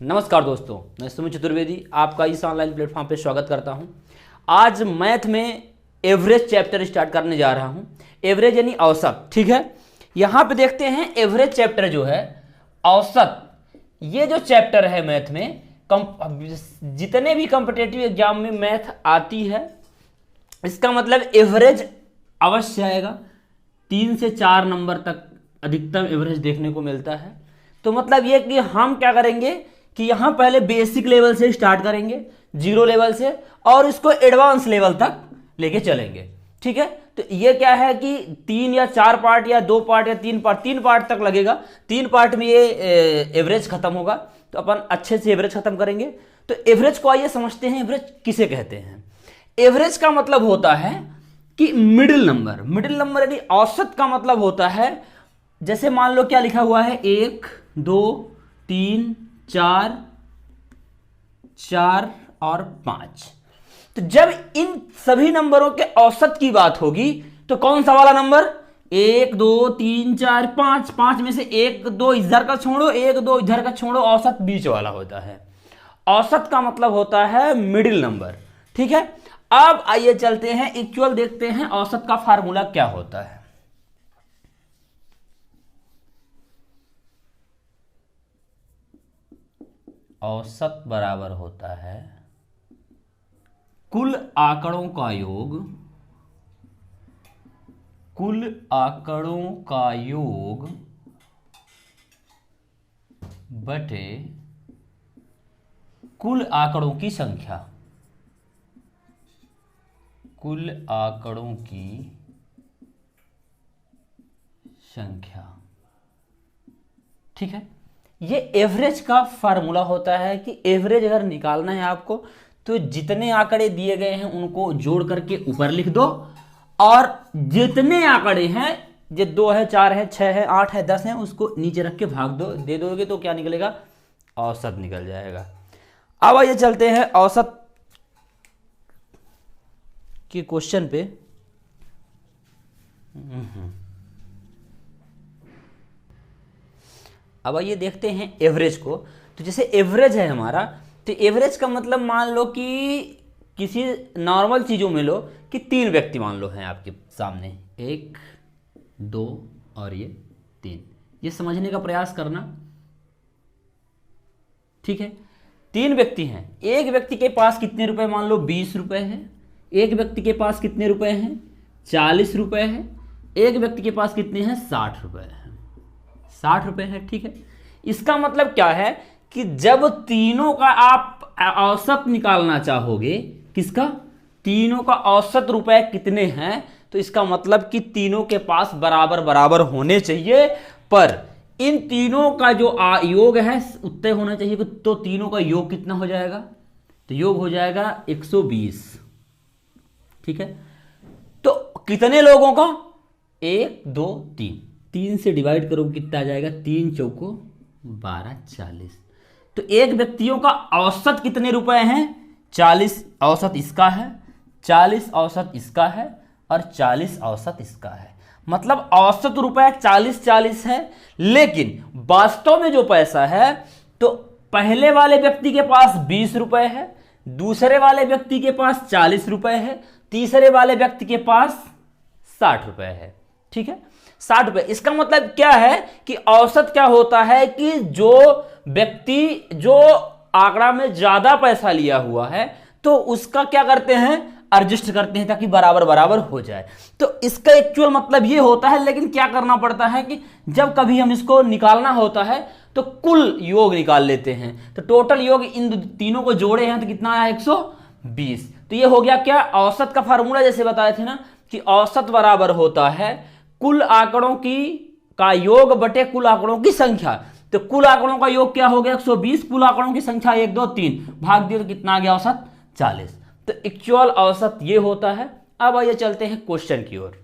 नमस्कार दोस्तों, मैं सुमित चतुर्वेदी आपका इस ऑनलाइन प्लेटफॉर्म पे स्वागत करता हूं। आज मैथ में एवरेज चैप्टर स्टार्ट करने जा रहा हूं। एवरेज यानी औसत, ठीक है। यहां पे देखते हैं एवरेज चैप्टर जो है औसत, ये जो चैप्टर है मैथ में जितने भी कॉम्पिटिटिव एग्जाम में मैथ आती है, इसका मतलब एवरेज अवश्य आएगा। 3 से 4 नंबर तक अधिकतम एवरेज देखने को मिलता है। तो मतलब ये कि हम क्या करेंगे कि यहां पहले बेसिक लेवल से स्टार्ट करेंगे, 0 लेवल से, और इसको एडवांस लेवल तक लेके चलेंगे, ठीक है। तो ये क्या है कि 3 या 4 पार्ट या 2 पार्ट या 3 पार्ट तक लगेगा। 3 पार्ट में ये एवरेज खत्म होगा, तो अपन अच्छे से एवरेज खत्म करेंगे। तो एवरेज को आइए समझते हैं, एवरेज किसे कहते हैं। एवरेज का मतलब होता है कि मिडिल नंबर। मिडिल नंबर यानी औसत का मतलब होता है, जैसे मान लो क्या लिखा हुआ है, 1 2 3 4 4 और 5। तो जब इन सभी नंबरों के औसत की बात होगी तो कौन सा वाला नंबर, 1 2 3 4 5, 5 में से 1 2 इधर का छोड़ो, 1 2 इधर का छोड़ो, औसत बीच वाला होता है। औसत का मतलब होता है मिडिल नंबर, ठीक है। अब आइए चलते हैं इक्वल, देखते हैं औसत का फार्मूला क्या होता है। औसत बराबर होता है कुल आंकड़ों का योग, कुल आंकड़ों का योग बटे कुल आंकड़ों की संख्या, कुल आंकड़ों की संख्या, ठीक है। ये एवरेज का फार्मूला होता है कि एवरेज अगर निकालना है आपको तो जितने आंकड़े दिए गए हैं उनको जोड़ करके ऊपर लिख दो, और जितने आंकड़े हैं, जो 2 है 4 है 6 है 8 है 10 है, उसको नीचे रख के भाग दो, दे दोगे तो क्या निकलेगा, औसत निकल जाएगा। अब आइए चलते हैं औसत के क्वेश्चन पे। अब आइए देखते हैं एवरेज को। तो जैसे एवरेज है हमारा, तो एवरेज का मतलब मान लो कि किसी नॉर्मल चीज़ों में लो कि 3 व्यक्ति मान लो हैं आपके सामने, 1 2 और ये 3। ये समझने का प्रयास करना, ठीक है। 3 व्यक्ति हैं, एक व्यक्ति के पास कितने रुपए, मान लो 20 रुपए है। एक व्यक्ति के पास कितने रुपए हैं, 40 रुपए है। एक व्यक्ति के पास कितने हैं, 60 रुपए है। 60 रुपए है, ठीक है। इसका मतलब क्या है कि जब तीनों का आप औसत निकालना चाहोगे, किसका, तीनों का औसत रुपए कितने हैं, तो इसका मतलब कि तीनों के पास बराबर बराबर होने चाहिए, पर इन तीनों का जो योग है उतने होना चाहिए। तो तीनों का योग कितना हो जाएगा, तो योग हो जाएगा 120, ठीक है। तो कितने लोगों का, 1 2 3, 3 से डिवाइड करो कितना आ जाएगा, 3 चौको 12 40। तो एक व्यक्तियों का औसत कितने रुपए हैं, 40 औसत इसका है, 40 औसत इसका है, और 40 औसत इसका है। मतलब औसत रुपए 40 40 है, लेकिन वास्तव में जो पैसा है, तो पहले वाले व्यक्ति के पास 20 रुपए है, दूसरे वाले व्यक्ति के पास 40 रुपए है, तीसरे वाले व्यक्ति के पास 60 रुपए है, ठीक है। 60 रुपए। इसका मतलब क्या है कि औसत क्या होता है कि जो व्यक्ति जो आंकड़ा में ज्यादा पैसा लिया हुआ है, तो उसका क्या करते हैं, एडजस्ट करते हैं ताकि बराबर बराबर हो जाए। तो इसका एक्चुअल मतलब ये होता है, लेकिन क्या करना पड़ता है कि जब कभी हम इसको निकालना होता है तो कुल योग निकाल लेते हैं। तो टोटल योग इन तीनों को जोड़े हैं तो कितना आया, 120। तो ये हो गया क्या, औसत का फार्मूला जैसे बताए थे ना कि औसत बराबर होता है कुल आंकड़ों का योग बटे कुल आंकड़ों की संख्या। तो कुल आंकड़ों का योग क्या हो गया, 120, कुल आंकड़ों की संख्या 1 2 3, भाग दिया तो कितना आ गया, औसत 40। तो एक्चुअल औसत ये होता है। अब आइए चलते हैं क्वेश्चन की ओर।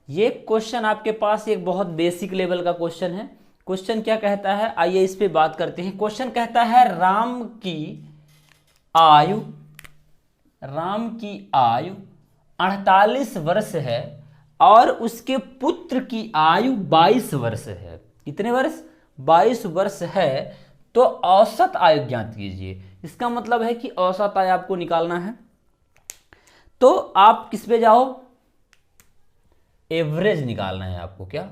ये क्वेश्चन आपके पास एक बहुत बेसिक लेवल का क्वेश्चन है। क्वेश्चन क्या कहता है, आइए इस पे बात करते हैं। क्वेश्चन कहता है राम की आयु 48 वर्ष है और उसके पुत्र की आयु 22 वर्ष है। कितने वर्ष? 22 वर्ष है। तो औसत आयु ज्ञात कीजिए। इसका मतलब है कि औसत आयु आपको निकालना है। तो आप किस पे जाओ? एवरेज निकालना है आपको। क्या?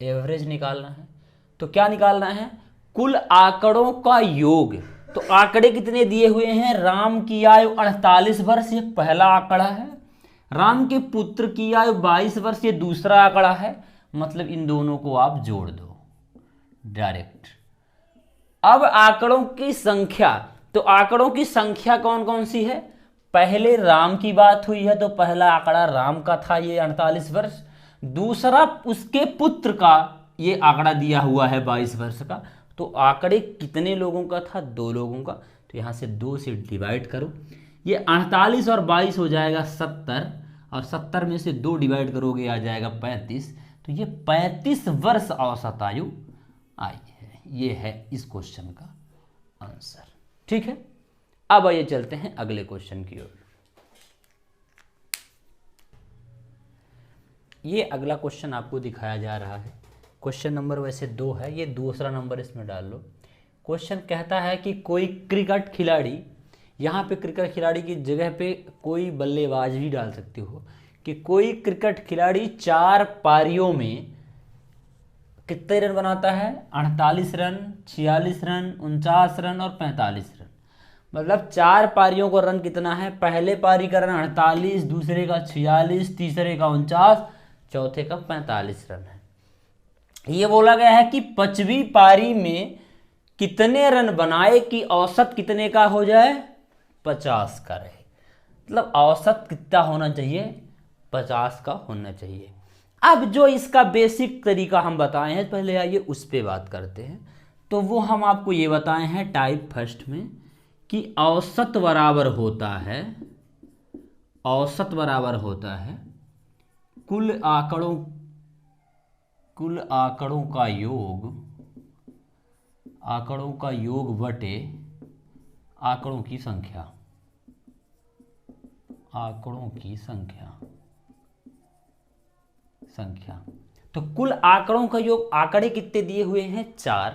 एवरेज निकालना है। तो क्या निकालना है? कुल आंकड़ों का योग। तो आंकड़े कितने दिए हुए हैं? राम की आयु 48 वर्ष, ये पहला आंकड़ा है। राम के पुत्र की आयु 22 वर्ष, ये दूसरा आंकड़ा है। मतलब इन दोनों को आप जोड़ दो डायरेक्ट। अब आंकड़ों की संख्या, तो आंकड़ों की संख्या कौन कौन सी है? पहले राम की बात हुई है, तो पहला आंकड़ा राम का था, ये 48 वर्ष। दूसरा उसके पुत्र का ये आंकड़ा दिया हुआ है 22 वर्ष का। तो आंकड़े कितने लोगों का था? 2 लोगों का। तो यहां से 2 से डिवाइड करो। ये 48 और 22 हो जाएगा 70, और 70 में से 2 डिवाइड करोगे आ जाएगा 35। तो ये 35 वर्ष औसत आयु आई है। ये है इस क्वेश्चन का आंसर। ठीक है, अब आइए चलते हैं अगले क्वेश्चन की ओर। ये अगला क्वेश्चन आपको दिखाया जा रहा है। क्वेश्चन नंबर वैसे 2 है, ये दूसरा नंबर इसमें डाल लो। क्वेश्चन कहता है कि कोई क्रिकेट खिलाड़ी, यहाँ पे क्रिकेट खिलाड़ी की जगह पे कोई बल्लेबाज भी डाल सकते हो, कि कोई क्रिकेट खिलाड़ी 4 पारियों में कितने रन बनाता है? 48 रन, 46 रन, 49 रन और 45 रन। मतलब 4 पारियों का रन कितना है? पहले पारी का रन 48, दूसरे का 46, तीसरे का 49, चौथे का 45 रन है। ये बोला गया है कि 5वीं पारी में कितने रन बनाए कि औसत कितने का हो जाए? 50 का रहे। मतलब औसत कितना होना चाहिए? 50 का होना चाहिए। अब जो इसका बेसिक तरीका हम बताए हैं, पहले आइए उस पर बात करते हैं। तो वो हम आपको ये बताए हैं टाइप फर्स्ट में, कि औसत बराबर होता है, औसत बराबर होता है कुल आंकड़ों का योग, आंकड़ों का योग बटे आंकड़ों की संख्या, आंकड़ों की संख्या। तो कुल आंकड़ों का योग, आंकड़े कितने दिए हुए हैं? 4।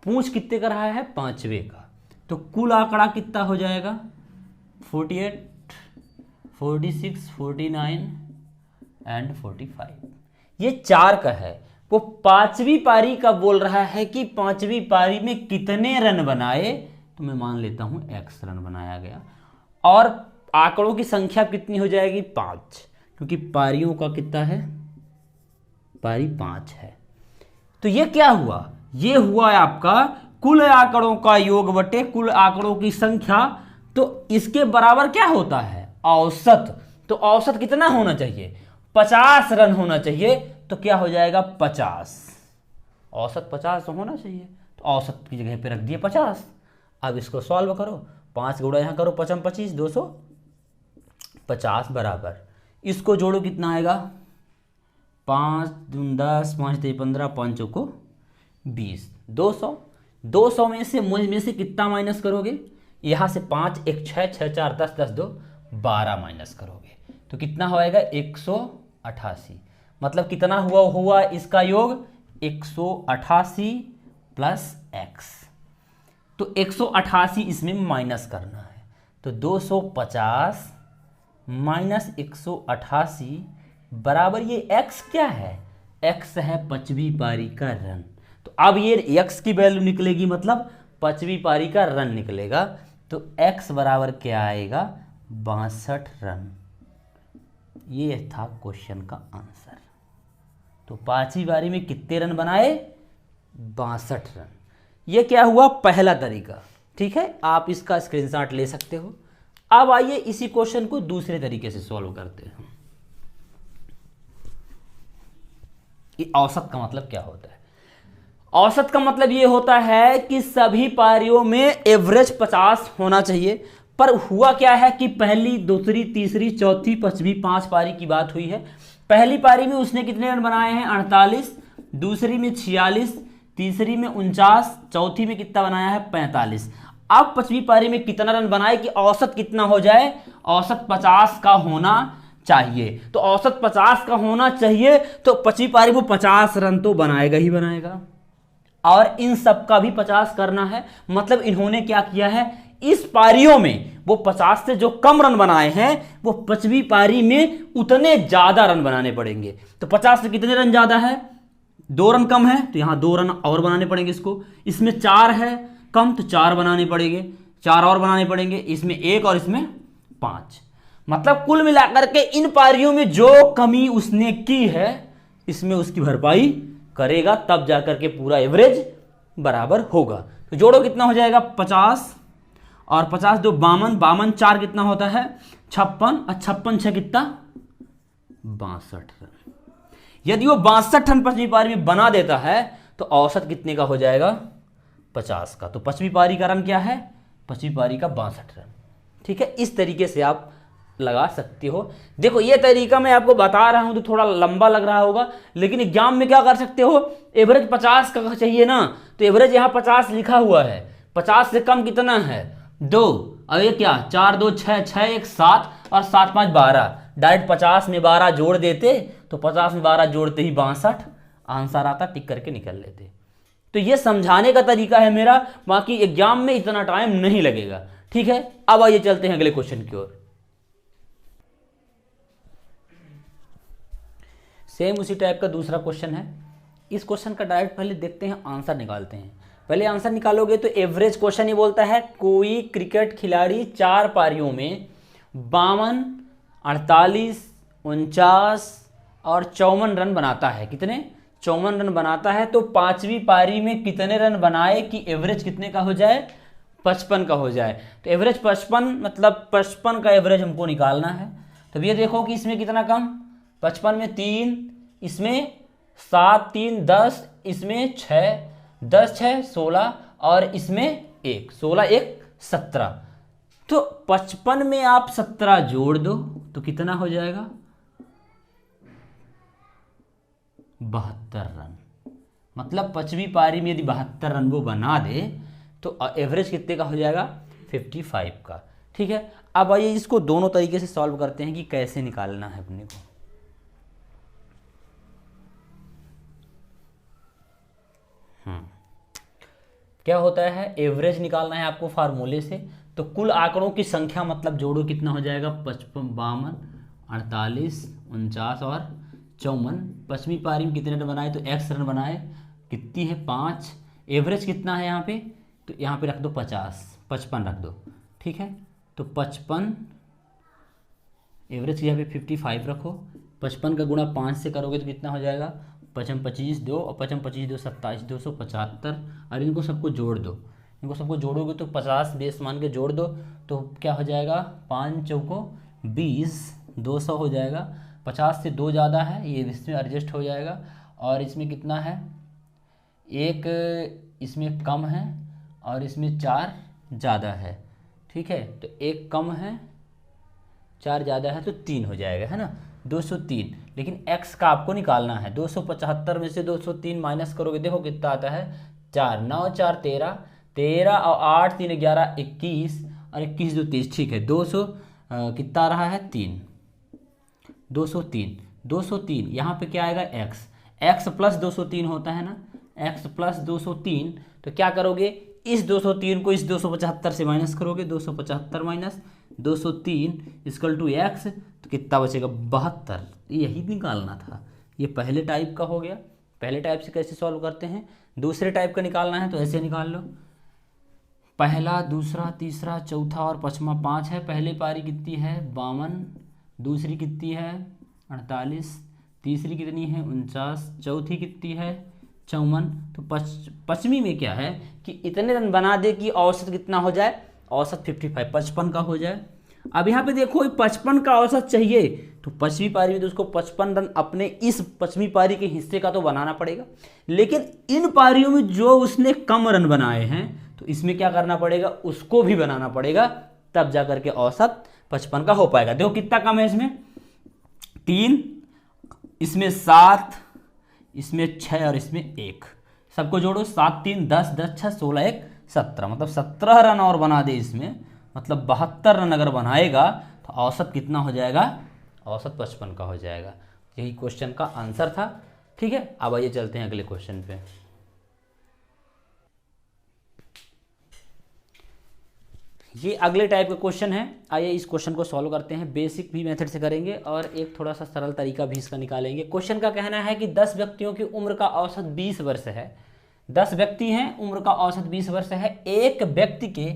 पूछ कितने का रहा है? 5वें का। तो कुल आंकड़ा कितना हो जाएगा? 48, 46, 49 एंड 45। ये 4 का है। वो 5वीं पारी का बोल रहा है कि 5वीं पारी में कितने रन बनाए। तो मैं मान लेता हूं x रन बनाया गया, और आंकड़ों की संख्या कितनी हो जाएगी? 5, क्योंकि पारियों का कितना है? पारी 5 है। तो ये क्या हुआ? ये हुआ आपका कुल आंकड़ों का योग बटे कुल आंकड़ों की संख्या। तो इसके बराबर क्या होता है? औसत। तो औसत कितना होना चाहिए? 50 रन होना चाहिए। तो क्या हो जाएगा? 50। औसत 50 होना चाहिए। तो औसत की जगह पे रख दिए 50। अब इसको सॉल्व करो, 5 गुणा यहाँ करो, 5 25, 250 बराबर, इसको जोड़ो कितना आएगा? 5 दूनी 10, 5 3 15, 5 को 20, 200। 200 में से कितना माइनस करोगे? यहाँ से 5 1 6 6 4 10 10 2 12 माइनस करोगे तो कितना होएगा? 188। मतलब कितना हुआ इसका योग? 188 प्लस x। तो 188 इसमें माइनस करना है। तो 250 माइनस 188 बराबर, ये x क्या है? x है 5वीं पारी का रन। तो अब ये x की वैल्यू निकलेगी, मतलब 5वीं पारी का रन निकलेगा। तो x बराबर क्या आएगा? 62 रन। ये था क्वेश्चन का आंसर। तो 5वीं पारी में कितने रन बनाए? 62 रन। ये क्या हुआ? पहला तरीका। ठीक है, आप इसका स्क्रीनशॉट ले सकते हो। अब आइए इसी क्वेश्चन को दूसरे तरीके से सॉल्व करते हैं। कि औसत का मतलब क्या होता है? औसत का मतलब ये होता है कि सभी पारियों में एवरेज 50 होना चाहिए। पर हुआ क्या है कि पहली, दूसरी, तीसरी, चौथी, 5वीं 5 पारी की बात हुई है। पहली पारी में उसने कितने रन बनाए हैं? 48, दूसरी में 46, तीसरी में 49, चौथी में कितना बनाया है? 45। अब 5वीं पारी में कितना रन बनाए कि औसत कितना हो जाए? औसत 50 का होना चाहिए। तो औसत 50 का होना चाहिए, तो 25वीं पारी वो 50 रन तो बनाएगा ही बनाएगा, और इन सब का भी 50 करना है। मतलब इन्होंने क्या किया है, इस पारियों में वो 50 से जो कम रन बनाए हैं वो 25वीं पारी में उतने ज्यादा रन बनाने पड़ेंगे। तो 50 से कितने रन ज्यादा है, 2 रन कम है, तो यहां 2 रन और बनाने पड़ेंगे इसको। इसमें 4 है कम, तो 4 बनाने पड़ेंगे, 4 और बनाने पड़ेंगे, इसमें 1 और इसमें 5। मतलब कुल मिलाकर के इन पारियों में जो कमी उसने की है इसमें उसकी भरपाई करेगा, तब जाकर के पूरा एवरेज बराबर होगा। तो जोड़ो कितना हो जाएगा 50 और 50 दो 52, 52 4 कितना होता है 56, और 56 6 कितना 62 रन। यदि वो 62 रन 25वीं पारी में बना देता है तो औसत कितने का हो जाएगा 50 का। तो 25वीं पारी का रन क्या है, 25वीं पारी का 62 रन। ठीक है, इस तरीके से आप लगा सकते हो। देखो ये तरीका मैं आपको बता रहा हूं तो थोड़ा लंबा लग रहा होगा, लेकिन एग्जाम में क्या कर सकते हो, एवरेज 50 का चाहिए ना, तो एवरेज यहां 50 लिखा हुआ है, 50 से कम कितना है 2, अब ये क्या 4 2 6 6 1 7 और 7 5 12, डायरेक्ट 50 में 12 जोड़ देते तो 50 में 12 जोड़ते ही 62 आंसर आता, टिक करके निकल लेते। तो ये समझाने का तरीका है मेरा, बाकी एग्जाम में इतना टाइम नहीं लगेगा। ठीक है, अब आइए चलते हैं अगले क्वेश्चन की ओर। सेम उसी टाइप का दूसरा क्वेश्चन है। इस क्वेश्चन का डायरेक्ट पहले देखते हैं, आंसर निकालते हैं। पहले आंसर निकालोगे तो एवरेज क्वेश्चन ही बोलता है कोई क्रिकेट खिलाड़ी 4 पारियों में 52, 48, 49 और 54 रन बनाता है। कितने 54 रन बनाता है, तो 5वीं पारी में कितने रन बनाए कि एवरेज कितने का हो जाए 55 का हो जाए। तो एवरेज 55 मतलब 55 का एवरेज हमको निकालना है। तो ये देखो कि इसमें कितना कम, 55 में 3, इसमें 7 3 10, इसमें 6 10 6 16 और इसमें 1 16 1 17। तो 55 में आप 17 जोड़ दो तो कितना हो जाएगा 72 रन। मतलब 5वीं पारी में यदि 72 रन वो बना दे तो एवरेज कितने का हो जाएगा 55 का। ठीक है, अब आइए इसको दोनों तरीके से सॉल्व करते हैं कि कैसे निकालना है अपने को। क्या होता है, एवरेज निकालना है आपको फार्मूले से। तो कुल आंकड़ों की संख्या मतलब जोड़ो कितना हो जाएगा 55, 52, 48, 49 और 54। 5वीं पारी में कितने रन बनाए, तो x रन बनाए, कितनी है 5। एवरेज कितना है यहाँ पे, तो यहाँ पे रख दो 50, 55 रख दो। ठीक है, तो 55 एवरेज यहाँ पे 55 रखो, 55 का गुणा 5 से करोगे तो कितना हो जाएगा 55 25 2 और 55 25 2 27 275। और इनको सबको जोड़ दो, इनको सबको जोड़ोगे तो 50 बेस मान के जोड़ दो तो क्या हो जाएगा 5 चौको 20 200 हो जाएगा। 50 से 2 ज़्यादा है, ये इसमें एडजस्ट हो जाएगा। और इसमें कितना है, 1 इसमें कम है और इसमें 4 ज़्यादा है। ठीक है, तो 1 कम है 4 ज़्यादा है तो 3 हो जाएगा, है ना 203। लेकिन x का आपको निकालना है, 275 में से 203 माइनस करोगे देखो कितना आता है 4 9 4 13 13 और 8 3 11 21 और 21 2 30। ठीक है, 200 कितना आ रहा है 3 203 यहाँ पे क्या आएगा x प्लस 203 होता है ना, x प्लस 203। तो क्या करोगे, इस 203 को इस 275 से माइनस करोगे, 275 माइनस 203 इक्वल टू x, तो कितना बचेगा 72। यही निकालना था। ये पहले टाइप का हो गया। पहले टाइप से कैसे सॉल्व करते हैं, दूसरे टाइप का निकालना है तो ऐसे निकाल लो, पहला दूसरा तीसरा चौथा और 5वां 5 है। पहली पारी कितनी है 52, दूसरी कितनी है 48, तीसरी कितनी है 49, चौथी कितनी है 54। तो 5वीं में क्या है कि इतने रन बना दे कि औसत कितना हो जाए, औसत 55 55 का हो जाए। अब यहाँ पे देखो 55 का औसत चाहिए तो 5वीं पारी में तो उसको 55 रन अपने इस 5वीं पारी के हिस्से का तो बनाना पड़ेगा। लेकिन इन पारियों में जो उसने कम रन बनाए हैं तो इसमें क्या करना पड़ेगा, उसको भी बनाना पड़ेगा, तब जाकर के औसत 55 का हो पाएगा। देखो कितना कम है, इसमें 3, इसमें 7, इसमें 6 और इसमें 1। सबको जोड़ो 7 3 10 10 6 16 1 17, मतलब 17 रन और बना दे इसमें, मतलब 72 रन अगर बनाएगा तो औसत कितना हो जाएगा, औसत 55 का हो जाएगा। यही क्वेश्चन का आंसर था। ठीक है, अब आइए चलते हैं अगले क्वेश्चन पे। ये अगले टाइप का क्वेश्चन है। आइए इस क्वेश्चन को सॉल्व करते हैं। बेसिक भी मेथड से करेंगे और एक थोड़ा सा सरल तरीका भी इसका निकालेंगे। क्वेश्चन का कहना है कि 10 व्यक्तियों की उम्र का औसत 20 वर्ष है। 10 व्यक्ति हैं, उम्र का औसत 20 वर्ष है। एक व्यक्ति के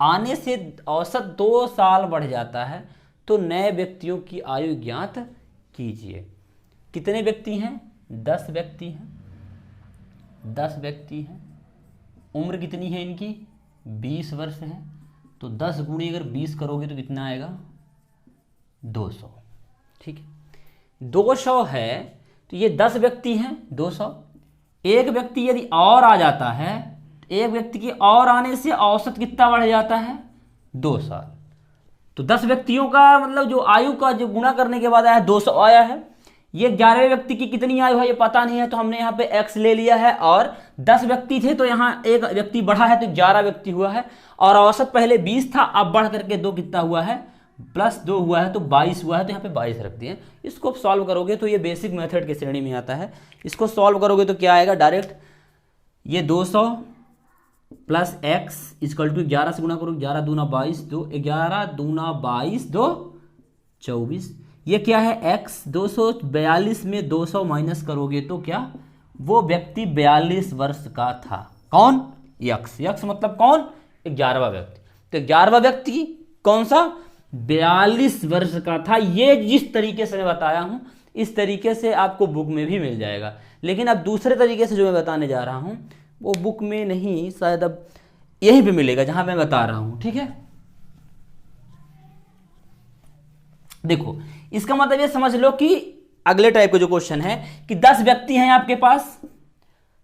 आने से औसत 2 साल बढ़ जाता है, तो नए व्यक्तियों की आयु ज्ञात कीजिए। कितने व्यक्ति हैं? 10 व्यक्ति हैं। 10 व्यक्ति हैं, उम्र कितनी है इनकी? 20 वर्ष है। तो 10 गुणे अगर 20 करोगे तो कितना आएगा? 200। ठीक है, 200 है तो ये 10 व्यक्ति हैं, 200। एक व्यक्ति यदि और आ जाता है, एक व्यक्ति के और आने से औसत कितना बढ़ जाता है? 2 साल। तो 10 व्यक्तियों का मतलब जो आयु का जो गुणा करने के बाद आया है 200 आया है। ये 11वें व्यक्ति की कितनी आयु है ये पता नहीं है, तो हमने यहाँ पे x ले लिया है। और 10 व्यक्ति थे तो यहाँ एक व्यक्ति बढ़ा है तो 11 व्यक्ति हुआ है। और औसत पहले 20 था, अब बढ़ करके 2 कितना हुआ है? +2 हुआ है, तो 22 हुआ है। तो यहाँ पे 22 रख दिए। इसको सॉल्व करोगे तो ये बेसिक मेथड की श्रेणी में आता है। इसको सॉल्व करोगे तो क्या आएगा? डायरेक्ट ये 200 + x = 11 से गुणा करो। 11 दूना 22, 11 दूना 22, 2 24। ये क्या है? x 242 में 200 माइनस करोगे तो क्या? वो व्यक्ति 42 वर्ष का था। कौन? यक्स मतलब कौन? 11वां व्यक्ति। तो 11वां व्यक्ति कौन सा? 42 वर्ष का था। ये जिस तरीके से मैं बताया हूं इस तरीके से आपको बुक में भी मिल जाएगा, लेकिन अब दूसरे तरीके से जो मैं बताने जा रहा हूं वो बुक में नहीं, शायद अब यहीं पे मिलेगा जहां मैं बता रहा हूं। ठीक है, देखो इसका मतलब ये समझ लो कि अगले टाइप का जो क्वेश्चन है कि 10 व्यक्ति हैं आपके पास,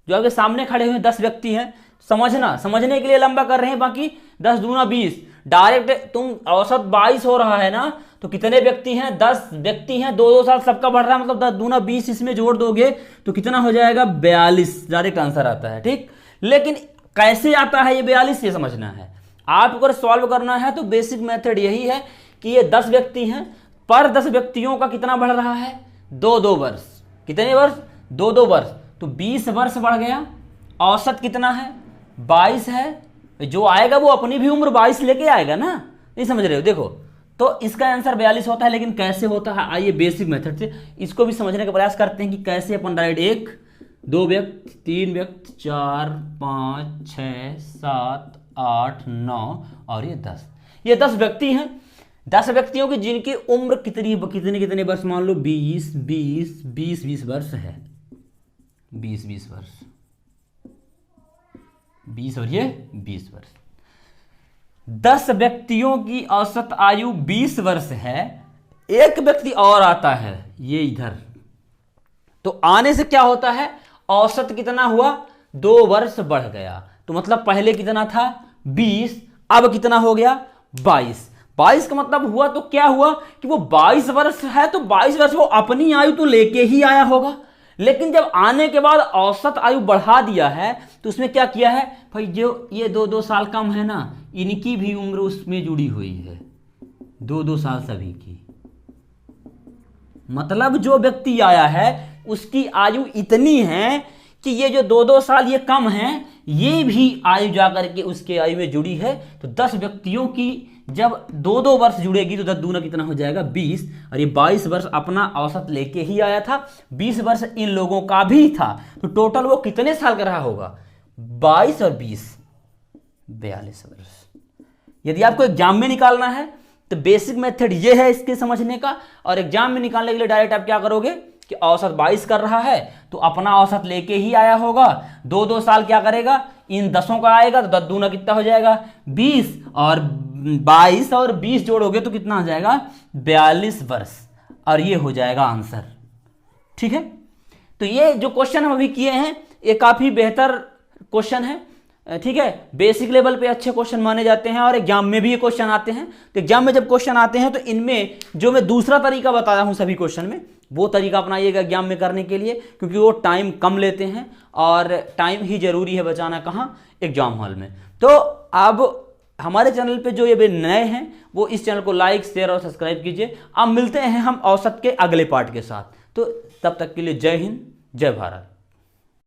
जो आपके सामने खड़े हुए 10 व्यक्ति हैं। समझने के लिए लंबा कर रहे हैं, बाकी 10 दूना 20 डायरेक्ट तुम औसत 22 हो रहा है ना, तो कितने व्यक्ति हैं? 10 व्यक्ति हैं, 2-2 साल सबका बढ़ रहा है, मतलब 10 दूना 20 इसमें जोड़ दोगे तो कितना हो जाएगा? 42 डायरेक्ट आंसर आता है। ठीक, लेकिन कैसे आता है ये 42 ये समझना है। आप अगर सॉल्व करना है तो बेसिक मेथड यही है कि ये 10 व्यक्ति हैं, पर 10 व्यक्तियों का कितना बढ़ रहा है? 2-2 वर्ष। कितने वर्ष? 2-2 वर्ष। तो 20 वर्ष बढ़ गया। औसत कितना है? 22 है। जो आएगा वो अपनी भी उम्र 22 लेके आएगा ना, नहीं समझ रहे हो? देखो तो इसका आंसर 42 होता है, लेकिन कैसे होता है आइए बेसिक मेथड से इसको भी समझने का प्रयास करते हैं कि कैसे अपन डायरेक्ट 1 2 व्यक्ति 3 व्यक्ति 4 5 6 7 8 9 और ये 10। ये 10 व्यक्ति हैं। 10 व्यक्तियों की जिनकी उम्र कितने वर्ष मान लो? 20 वर्ष है। 20 वर्ष, 20 और ये 20 वर्ष। 10 व्यक्तियों की औसत आयु 20 वर्ष है। एक व्यक्ति और आता है ये इधर, तो आने से क्या होता है? औसत कितना हुआ? 2 वर्ष बढ़ गया। तो मतलब पहले कितना था? 20, अब कितना हो गया? 22। 22 का मतलब हुआ तो क्या हुआ कि वो 22 वर्ष है, तो 22 वर्ष वो अपनी आयु तो लेके ही आया होगा, लेकिन जब आने के बाद औसत आयु बढ़ा दिया है तो उसमें क्या किया है भाई? जो ये 2-2 साल कम है ना, इनकी भी उम्र उसमें जुड़ी हुई है, 2-2 साल सभी की। मतलब जो व्यक्ति आया है उसकी आयु इतनी है कि ये जो 2-2 साल ये कम है, ये भी आयु जाकर के उसके आयु में जुड़ी है। तो 10 व्यक्तियों की जब 2-2 वर्ष जुड़ेगी तो 10 दूना कितना हो जाएगा? 20। और ये 22 वर्ष अपना औसत लेके ही आया था, 20 वर्ष इन लोगों का भी था, तो टोटल वो कितने साल का रहा होगा? 22 और 20 42 वर्ष। यदि आपको एग्जाम में निकालना है तो बेसिक मेथड ये है इसके समझने का, और एग्जाम में निकालने के लिए डायरेक्ट आप क्या करोगे कि औसत 22 कर रहा है तो अपना औसत लेके ही आया होगा। 2-2 साल क्या करेगा? इन 10 का आएगा तो 10 दूना कितना हो जाएगा? 20, और 22 और 20 जोड़ोगे तो कितना हो जाएगा? 42 वर्ष, और ये हो जाएगा आंसर। ठीक है, तो ये जो क्वेश्चन हम अभी किए हैं ये काफी बेहतर क्वेश्चन है। ठीक है, बेसिक लेवल पे अच्छे क्वेश्चन माने जाते हैं और एग्जाम में भी ये क्वेश्चन आते हैं। तो एग्जाम में जब क्वेश्चन आते हैं तो इनमें जो मैं दूसरा तरीका बताया हूं सभी क्वेश्चन में, वो तरीका अपनाइएगा एग्जाम में करने के लिए, क्योंकि वो टाइम कम लेते हैं और टाइम ही जरूरी है बचाना। कहाँ? एग्जाम हॉल में। तो अब हमारे चैनल पे जो ये भी नए हैं वो इस चैनल को लाइक शेयर और सब्सक्राइब कीजिए। अब मिलते हैं हम औसत के अगले पार्ट के साथ। तो तब तक के लिए जय हिंद, जय भारत।